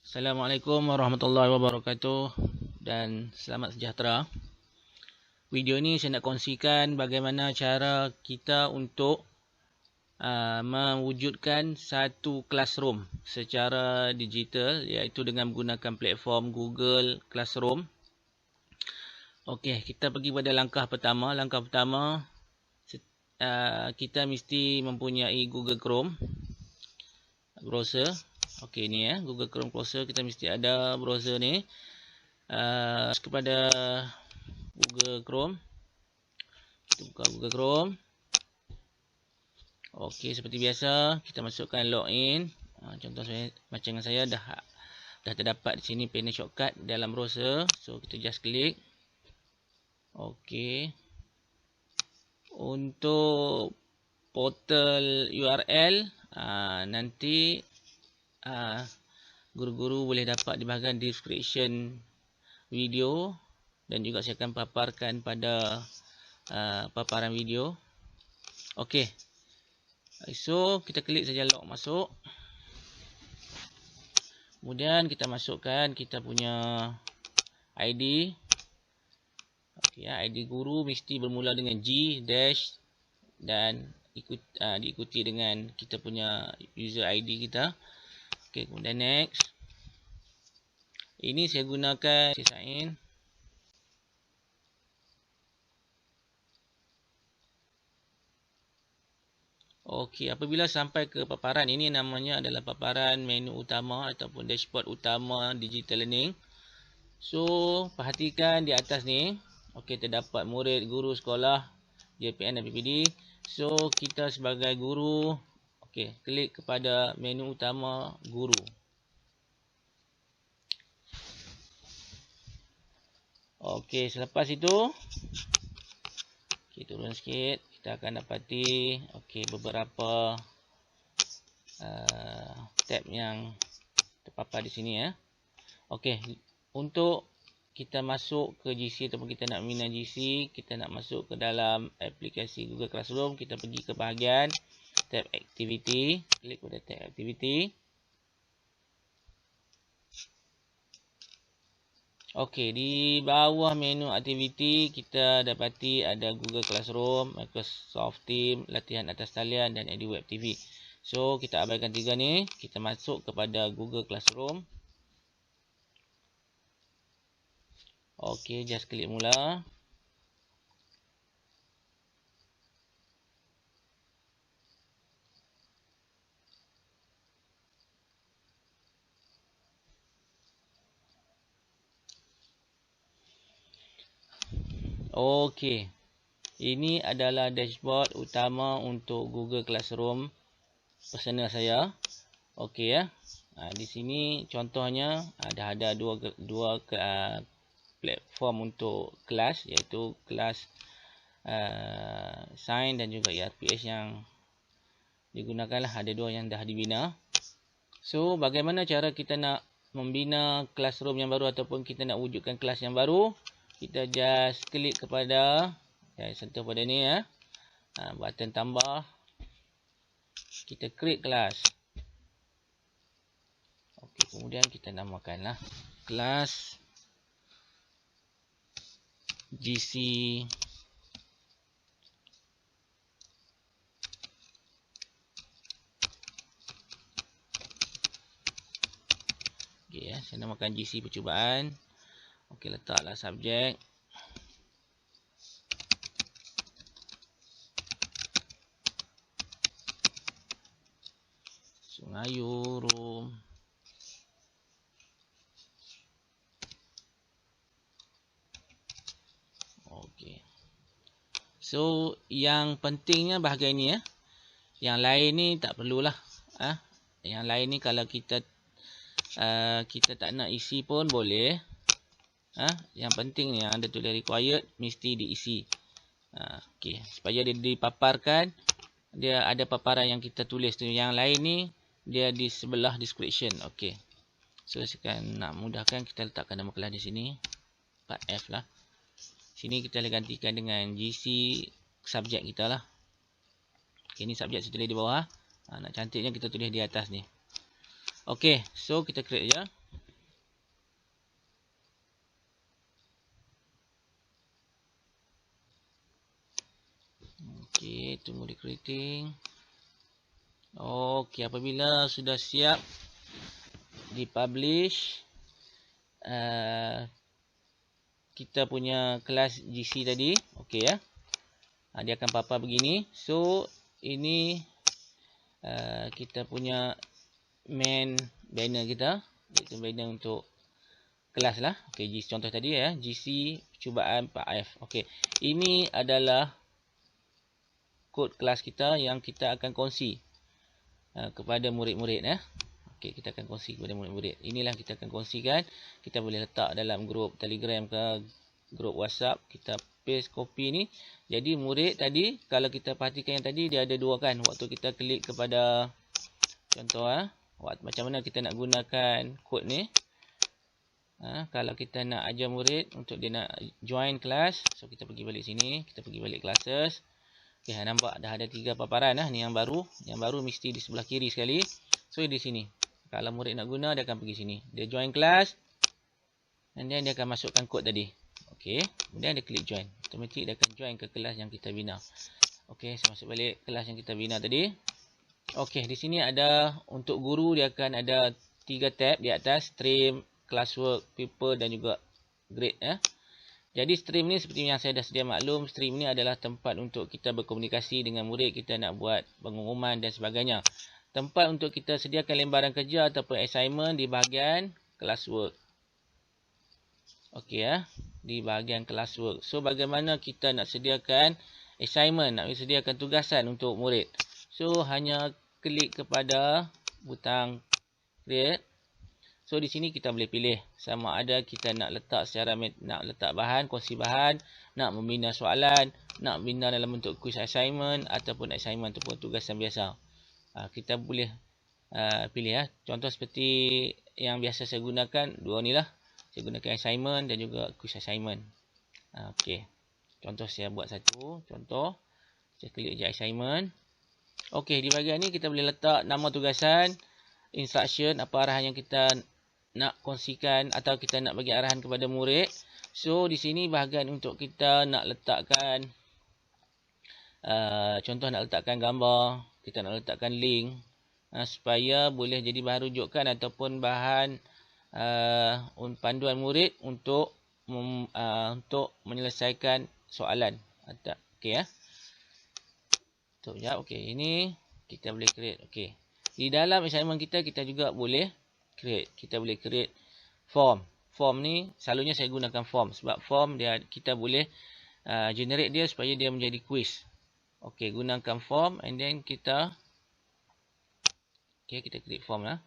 Assalamualaikum warahmatullahi wabarakatuh dan selamat sejahtera. Video ini saya nak kongsikan bagaimana cara kita untuk mewujudkan satu classroom secara digital, iaitu dengan menggunakan platform Google Classroom. Okey, kita pergi pada langkah pertama. Langkah pertama, kita mesti mempunyai Google Chrome browser. Okey, ni Google Chrome browser, kita mesti ada browser ni. Kepada Google Chrome, kita buka Google Chrome. Okey, seperti biasa kita masukkan login. Contoh saya, macam saya dah terdapat di sini panel shortcut dalam browser. So kita just klik. Okey, untuk portal URL nanti guru-guru boleh dapat di bahagian description video, dan juga saya akan paparkan pada paparan video. Okey, so kita klik saja log masuk. Kemudian kita masukkan kita punya ID. Okey, ID guru mesti bermula dengan G dash dan diikuti dengan kita punya user ID kita. Okey, kemudian next. Ini saya gunakan sign in. Okey, apabila sampai ke paparan ini, namanya adalah paparan menu utama ataupun dashboard utama digital learning. So, perhatikan di atas ni. Okey, terdapat murid, guru, sekolah, JPN dan PPD. So, kita sebagai guru, okey, klik kepada menu utama guru. Okey, selepas itu, turun sikit, kita akan dapati beberapa tab yang terpapar di sini Okey, untuk kita masuk ke GC ataupun kita nak membina GC, kita nak masuk ke dalam aplikasi Google Classroom, kita pergi ke bahagian tab activity, klik pada tab activity. Okey, di bawah menu aktiviti kita dapati ada Google Classroom, Microsoft Teams, latihan atas talian dan EduWeb TV. So, kita abaikan tiga ni, kita masuk kepada Google Classroom. Okey, just klik mula. Okey, ini adalah dashboard utama untuk Google Classroom personal saya. Okey di sini contohnya ada dua platform untuk kelas, iaitu kelas Sign dan juga ERPS yang digunakanlah. Ada dua yang dah dibina. So, bagaimana cara kita nak membina classroom yang baru ataupun kita nak wujudkan kelas yang baru? Kita just klik kepada, sentuh pada ni button tambah. Kita create kelas. Okey, kemudian kita namakanlah kelas GC saya namakan GC percubaan. Okey, letaklah subjek. Sungayu room. Okey. So, yang pentingnya bahagian ni Yang lain ni tak perlulah. Yang lain ni kalau kita tak nak isi pun boleh. Yang penting ni yang ada tulis required mesti diisi. Okey, supaya dia dipaparkan, dia ada paparan yang kita tulis tu. Yang lain ni dia di sebelah description. Okey. So, sekarang nak mudahkan, kita letakkan nama kelas di sini. Part F lah. Sini kita boleh gantikan dengan GC subjek kita lah. Okey, ni subjek saya tulis di bawah. Nak cantiknya kita tulis di atas ni. Okey, so kita create je. Okey, tunggu recreating. Okey, apabila sudah siap dipublish, kita punya kelas GC tadi, okey ya. Dia akan papa begini. So ini kita punya main banner kita, iaitu banner untuk kelas lah. Okey, contoh tadi ya, GC percubaan 4F. Okey, ini adalah kod kelas kita yang kita akan kongsi kepada murid-murid ya. Okey, kita akan kongsi kepada murid-murid. Inilah kita akan kongsikan. Kita boleh letak dalam grup Telegram ke grup WhatsApp. Kita paste copy ni. Jadi murid tadi, kalau kita perhatikan yang tadi, dia ada dua kan. Waktu kita klik kepada contoh macam mana kita nak gunakan kod ni. Kalau kita nak ajar murid untuk dia nak join kelas, so kita pergi balik sini, kita pergi balik classes. Okey, nampak dah ada 3 paparan ni yang baru. Yang baru mesti di sebelah kiri sekali. So di sini. Kalau murid nak guna, dia akan pergi sini. Dia join kelas. And then dia akan masukkan kod tadi. Okey, kemudian dia klik join. Automatik dia akan join ke kelas yang kita bina. Okey, saya masuk balik kelas yang kita bina tadi. Okey, di sini ada untuk guru, dia akan ada 3 tab di atas, stream, classwork, paper dan juga grade ya. Jadi stream ni seperti yang saya dah sedia maklum, stream ni adalah tempat untuk kita berkomunikasi dengan murid, kita nak buat pengumuman dan sebagainya. Tempat untuk kita sediakan lembaran kerja ataupun assignment di bahagian classwork. Okey ya, di bahagian classwork. So bagaimana kita nak sediakan assignment, nak sediakan tugasan untuk murid. So hanya klik kepada butang create. So di sini kita boleh pilih sama ada kita nak letak secara nak letak bahan, kongsi bahan, nak membina soalan, nak bina dalam bentuk quiz assignment ataupun assignment ataupun tugasan biasa. Kita boleh pilih ya. Contoh seperti yang biasa saya gunakan, dua ni lah. Saya gunakan assignment dan juga quiz assignment. Okey. Contoh saya buat satu. Contoh saya klik je assignment. Okey, di bahagian ni kita boleh letak nama tugasan, instruction, apa arahan yang kita nak kongsikan atau kita nak bagi arahan kepada murid. So di sini bahagian untuk kita nak letakkan contoh nak letakkan gambar, kita nak letakkan link supaya boleh jadi bahan rujukan ataupun bahan panduan murid untuk menyelesaikan soalan. Okey ya. Sekejap. Okey, ini kita boleh create. Okey. Di dalam assignment kita juga boleh create. Kita boleh create form. Form ni selalunya saya gunakan form sebab form dia kita boleh generate dia supaya dia menjadi quiz. Okey, gunakan form and then kita kita create form lah.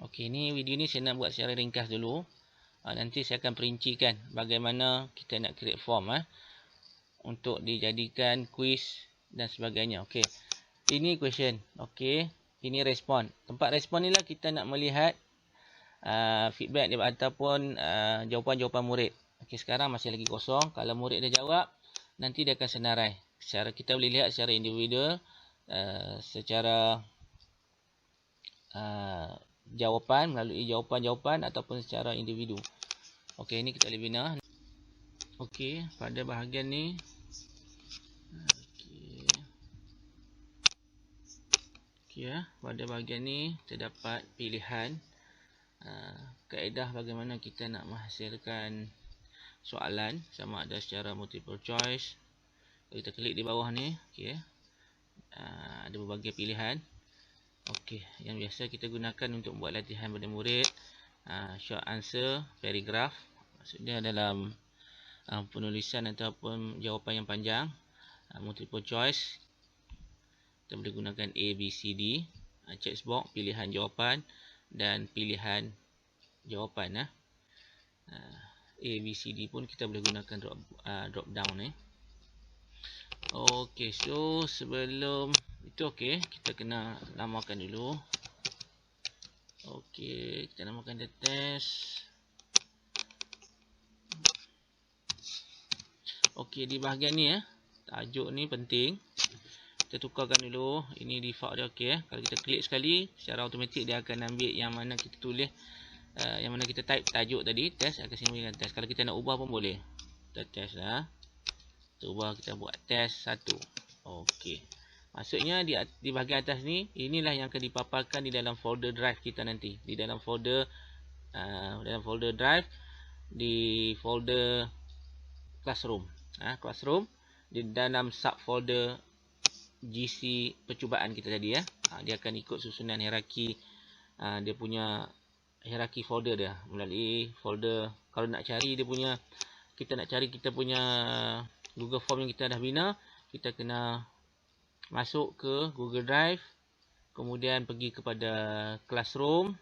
Okey, ni video ni saya nak buat secara ringkas dulu. Nanti saya akan perincikan bagaimana kita nak create form untuk dijadikan quiz dan sebagainya. Okey. Ini question. Okey. Ini respon. Tempat respon ni lah kita nak melihat feedback dia ataupun jawapan-jawapan murid. Okey, sekarang masih lagi kosong. Kalau murid dah jawab, nanti dia akan senarai. Secara kita boleh lihat secara individual, secara jawapan melalui jawapan-jawapan ataupun secara individu. Okey, ini kita boleh bina. Okey, pada bahagian ni okey ya, pada bahagian ni terdapat pilihan kaedah bagaimana kita nak menghasilkan soalan, sama ada secara multiple choice. Kalau kita klik di bawah ni, okey, ada berbagai pilihan. Okey, yang biasa kita gunakan untuk buat latihan pada murid, short answer, paragraph. Maksudnya dalam penulisan ataupun jawapan yang panjang. Multiple choice, kita boleh gunakan A, B, C, D. Check box, pilihan jawapan dan pilihan jawapan. A, B, C, D pun kita boleh gunakan drop down ni. Okey, so sebelum itu kita kena namakan dulu. Okey, kita namakan the test. Okey, di bahagian ni tajuk ni penting. Kita tukarkan dulu. Ini default dia okey. Kalau kita klik sekali, secara automatik dia akan ambil yang mana kita tulis yang mana kita type tajuk tadi, test, akan sini dengan test. Kalau kita nak ubah pun boleh. Kita test lah. Kita ubah, kita buat test 1. Okey. Maksudnya di bahagian atas ni, inilah yang akan dipaparkan di dalam folder drive kita nanti. Di dalam folder drive, di folder classroom. Classroom di dalam subfolder GC percubaan kita tadi ya. Dia akan ikut susunan hierarki, dia punya hierarki folder dia melalui folder. Kalau nak cari dia punya, kita nak cari kita punya Google Form yang kita dah bina, kita kena masuk ke Google Drive, kemudian pergi kepada Classroom,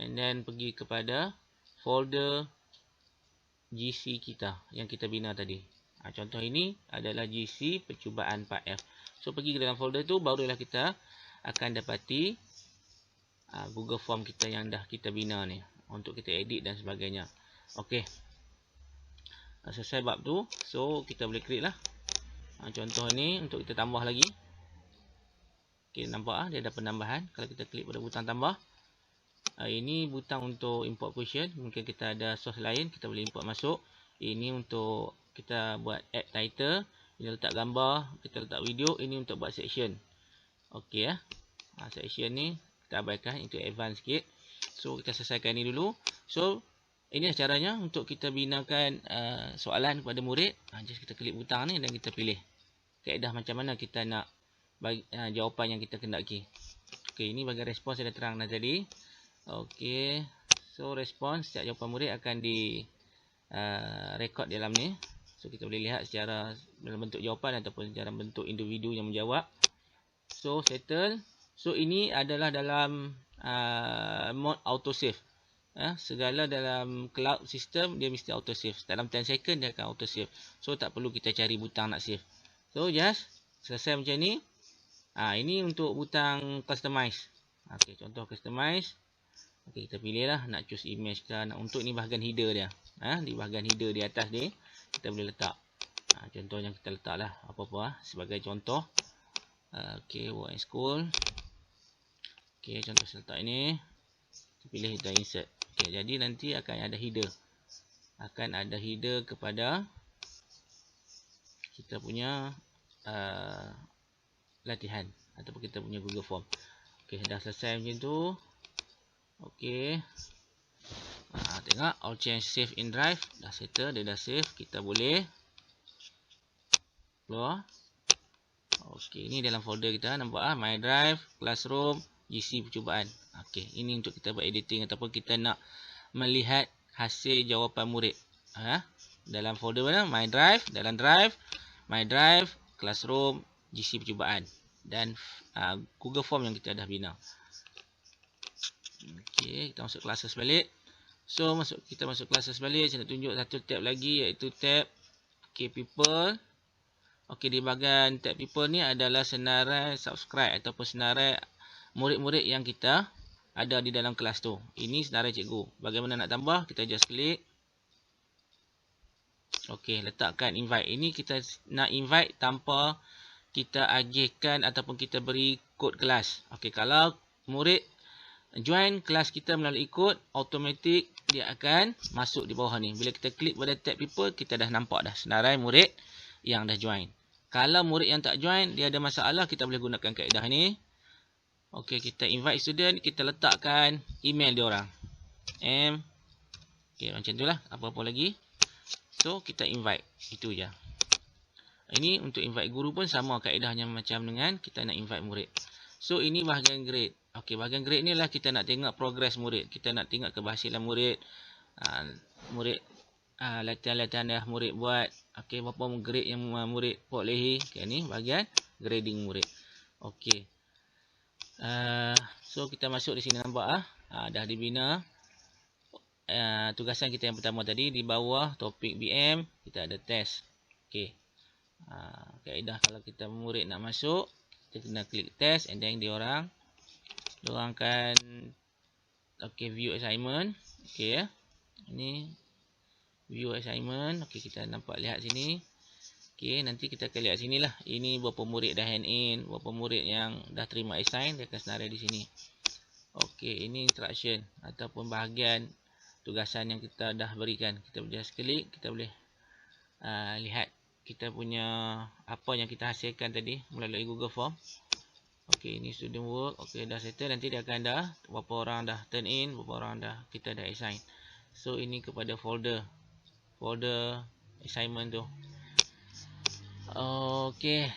and then pergi kepada folder GC kita yang kita bina tadi. Contoh ini adalah GC percubaan part F. So pergi ke dalam folder tu, barulah kita akan dapati Google Form kita yang dah kita bina ni, untuk kita edit dan sebagainya. Okey, selesai bab tu. So kita boleh klik lah. Contoh ni untuk kita tambah lagi. Okey, nampak dia ada penambahan. Kalau kita klik pada butang tambah, ini butang untuk import question. Mungkin kita ada source lain, kita boleh import masuk. Ini untuk kita buat add title. Ini letak gambar, kita letak video. Ini untuk buat section. Okey ya. Section ni kita abaikan, itu advance sikit. So kita selesaikan ni dulu. So inilah caranya untuk kita binakan soalan kepada murid. Just kita klik butang ni dan kita pilih kaedah macam mana kita nak bagi jawapan yang kita kendaki. Okey, ini bagian respons saya dah terang tadi. Okey, so respons setiap jawapan murid akan di rekod dalam ni. So kita boleh lihat secara dalam bentuk jawapan ataupun dalam bentuk individu yang menjawab. So settle. So ini adalah dalam mode autosave. Segala dalam cloud system dia mesti autosave. Dalam 10 second dia akan autosave. So tak perlu kita cari butang nak save. So just selesai macam ni. Ini untuk butang customize. Okey, contoh customize. Okey, kita pilih lah nak choose image ke, nak untuk ni bahagian header dia. Di bahagian header di atas ni kita boleh letak. Contohnya kita letak lah apa-apa sebagai contoh. Okey, work and school. Okey, contoh saya letak ini. Kita pilih kita insert. Okey, jadi nanti akan ada header. Akan ada header kepada kita punya latihan ataupun kita punya Google Form. Okey, dah selesai macam tu. Okey. Tengok all change save in drive. Dah settle, dia dah save. Kita boleh keluar. Okey, ini dalam folder kita nampak my drive, classroom, GC percubaan. Okey, ini untuk kita buat editing ataupun kita nak melihat hasil jawapan murid. Dalam folder mana? My drive, dalam drive, my drive, classroom, GC percubaan dan Google Form yang kita dah bina. Okey, kita masuk classes balik. So kita masuk classes balik. Saya nak tunjuk satu tab lagi, iaitu tab people. Okey, di bahagian tab people ni adalah senarai subscribe ataupun senarai murid-murid yang kita ada di dalam kelas tu. Ini senarai cikgu. Bagaimana nak tambah? Kita just klik. Okey, letakkan invite. Ini kita nak invite tanpa kita agihkan ataupun kita beri kod kelas. Okey, kalau murid join kelas kita melalui kod, automatik dia akan masuk di bawah ni. Bila kita klik pada tab people, kita dah nampak dah senarai murid yang dah join. Kalau murid yang tak join, dia ada masalah, kita boleh gunakan kaedah ni. Okey, kita invite student, kita letakkan email dia orang. Okey, macam itulah, apa-apa lagi. So kita invite, itu je. Ini untuk invite guru pun sama kaedahnya macam dengan kita nak invite murid. So ini bahagian grade. Okey, bahagian grade ni lah kita nak tengok progress murid. Kita nak tengok keberhasilan murid. Latihan-latihan yang murid buat. Okey, berapa grade yang murid bolehi. Okey, ni bahagian grading murid. Okey. So kita masuk di sini nampak dah dibina. Tugasan kita yang pertama tadi di bawah topik BM kita ada test. Okey. Kaedah kalau kita murid nak masuk, kita kena klik test and then dia orang akan view assignment. Okey ya. Ini view assignment. Okey, kita nampak lihat sini. Okey, nanti kita akan lihat sinilah. Ini berapa murid dah hand in, berapa murid yang dah terima assign, dia akan senarai di sini. Okey, ini instruction ataupun bahagian tugasan yang kita dah berikan. Kita just klik, kita boleh lihat kita punya apa yang kita hasilkan tadi melalui Google Form. Okey, ini student work. Okey, dah settle. Nanti dia akan dah berapa orang dah turn in, berapa orang dah kita dah assign. So ini kepada folder assignment tu. Okey.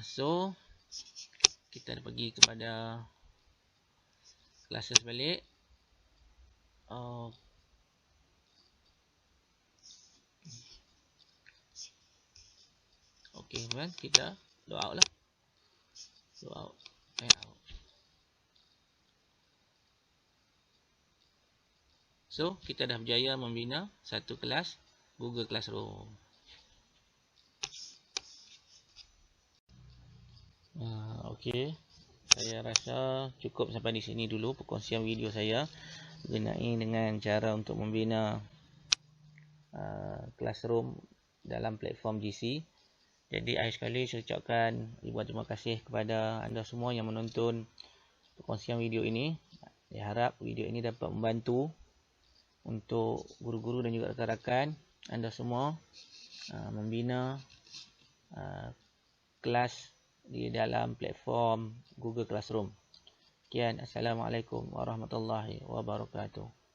So kita dah pergi kepada classes balik. Okey, kan kita log out lah. Log out. Sign out. So, kita dah berjaya membina satu kelas Google Classroom. Okey. Saya rasa cukup sampai di sini dulu perkongsian video saya mengenai dengan cara untuk membina Classroom dalam platform GC. Jadi akhir sekali saya ucapkan ribuan terima kasih kepada anda semua yang menonton perkongsian video ini. Saya harap video ini dapat membantu untuk guru-guru dan juga rakan-rakan anda semua membina kelas di dalam platform Google Classroom. Sekian, Assalamualaikum warahmatullahi wabarakatuh.